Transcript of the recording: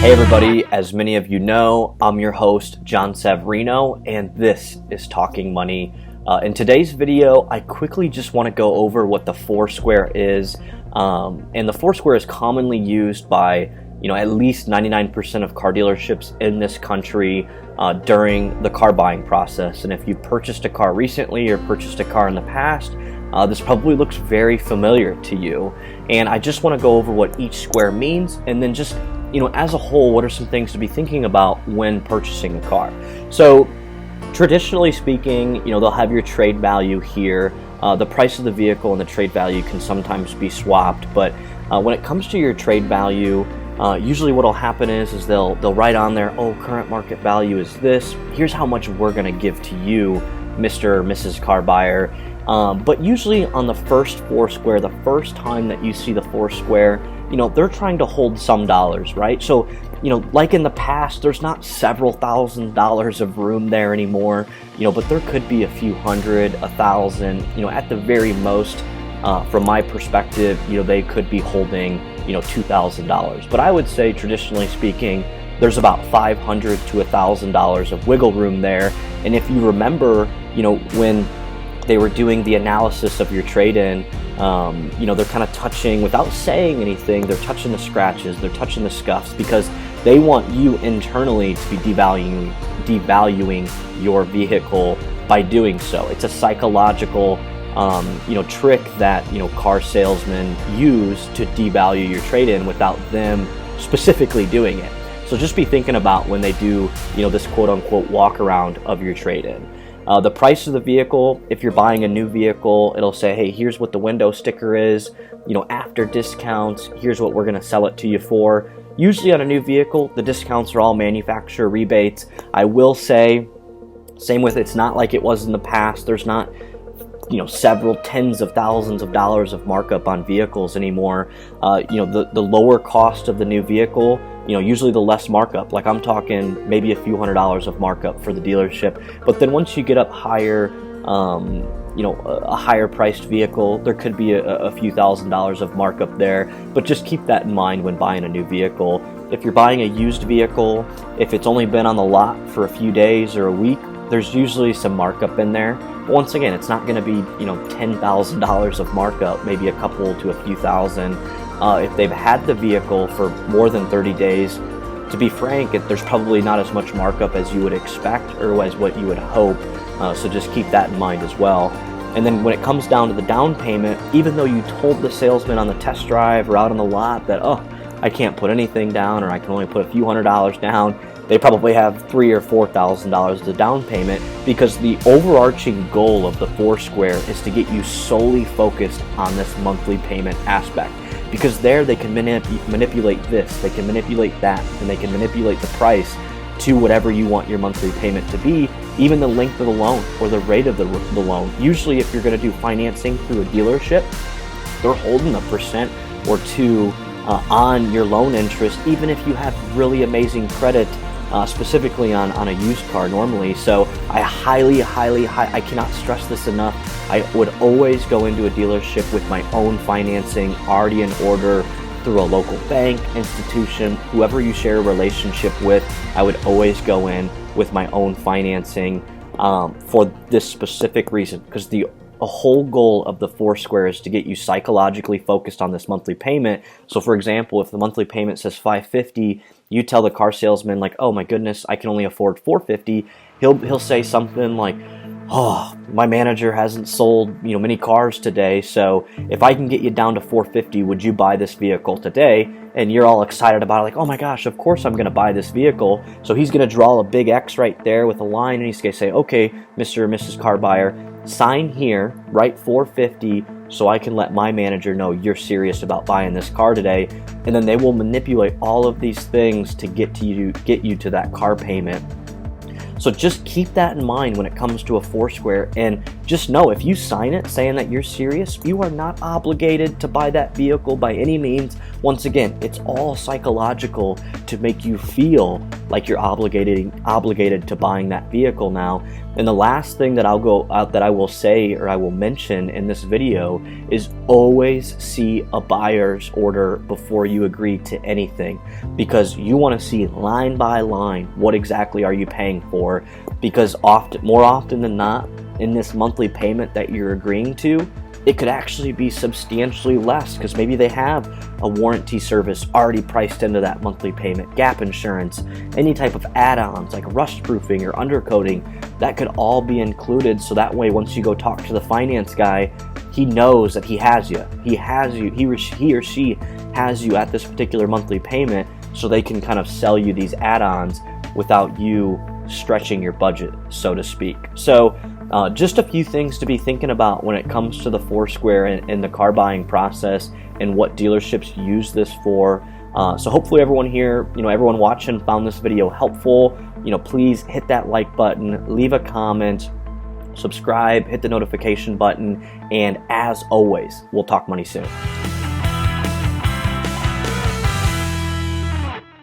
Hey everybody, as many of you know, I'm your host, John Savarino, and this is Talking Money. In today's video, I quickly just want to go over what the Foursquare is. And the Foursquare is commonly used by, at least 99% of car dealerships in this country during the car buying process. And if you purchased a car recently or purchased a car in the past, this probably looks very familiar to you. And I just want to go over what each square means, and then just as a whole, what are some things to be thinking about when purchasing a car? So traditionally speaking, they'll have your trade value here. The price of the vehicle and the trade value can sometimes be swapped, but when it comes to your trade value, usually what'll happen is they'll write on there, oh, current market value is this. Here's how much we're going to give to you, Mr. or Mrs. Car Buyer. But usually on the first Foursquare, the first time that you see the Foursquare, they're trying to hold some dollars, right? So, like in the past, there's not several $1,000s of room there anymore, but there could be a few hundred, 1,000, at the very most, from my perspective, they could be holding, $2,000. But I would say, traditionally speaking, there's about $500 to $1,000 of wiggle room there. And if you remember, when they were doing the analysis of your trade-in, they're kind of touching, without saying anything, they're touching the scratches, they're touching the scuffs, because they want you internally to be devaluing your vehicle by doing so. It's a psychological trick that car salesmen use to devalue your trade-in without them specifically doing it. So just be thinking about when they do this quote-unquote walk around of your trade-in. The price of the vehicle, if you're buying a new vehicle, it'll say, hey, here's what the window sticker is, after discounts, here's what we're going to sell it to you for. Usually on a new vehicle, the discounts are all manufacturer rebates. I will say, same with, it's not like it was in the past. There's not, several tens of thousands of dollars of markup on vehicles anymore. The lower cost of the new vehicle, usually the less markup. Like I'm talking maybe a few $100s of markup for the dealership. But then once you get up higher, a higher priced vehicle, there could be a few $1,000s of markup there. But just keep that in mind when buying a new vehicle. If you're buying a used vehicle, if it's only been on the lot for a few days or a week, there's usually some markup in there. But once again, it's not going to be, $10,000 of markup, maybe a couple to a few thousand. If they've had the vehicle for more than 30 days, to be frank, there's probably not as much markup as you would expect or as what you would hope. So just keep that in mind as well. And then when it comes down to the down payment, even though you told the salesman on the test drive or out on the lot that, oh, I can't put anything down, or I can only put a few $100s down, they probably have $3,000 or $4,000 as a down payment, because the overarching goal of the Foursquare is to get you solely focused on this monthly payment aspect. Because there they can manipulate this, they can manipulate that, and they can manipulate the price to whatever you want your monthly payment to be, even the length of the loan or the rate of the loan. Usually if you're going to do financing through a dealership, they're holding 1% or 2% on your loan interest, even if you have really amazing credit, specifically on a used car normally. So I I cannot stress this enough. I would always go into a dealership with my own financing already in order through a local bank, institution, whoever you share a relationship with. I would always go in with my own financing for this specific reason, because the whole goal of the Foursquare is to get you psychologically focused on this monthly payment. So for example, if the monthly payment says $550, you tell the car salesman like, oh my goodness, I can only afford $450. He'll say something like, oh, my manager hasn't sold many cars today, so if I can get you down to $450, would you buy this vehicle today? And you're all excited about it, like, oh my gosh, of course I'm going to buy this vehicle. So he's going to draw a big X right there with a line, and he's going to say, okay, Mr. or Mrs. Car Buyer, sign here, write $450, so I can let my manager know you're serious about buying this car today. And then they will manipulate all of these things to get you to that car payment. So just keep that in mind when it comes to a Foursquare, and just know if you sign it saying that you're serious, you are not obligated to buy that vehicle by any means. Once again, it's all psychological to make you feel like you're obligated to buying that vehicle now. And the last thing that I will say or I will mention in this video is always see a buyer's order before you agree to anything, because you want to see line by line what exactly are you paying for, because more often than not, in this monthly payment that you're agreeing to, it could actually be substantially less, because maybe they have a warranty service already priced into that monthly payment, gap insurance, any type of add-ons like rust proofing or undercoating, that could all be included. So that way, once you go talk to the finance guy, he knows that he has you. He or she has you at this particular monthly payment, so they can kind of sell you these add-ons without you stretching your budget, so to speak. So just a few things to be thinking about when it comes to the Foursquare and the car buying process and what dealerships use this for. So hopefully everyone here, everyone watching found this video helpful. Please hit that like button, leave a comment, subscribe, hit the notification button, and as always, we'll talk money soon.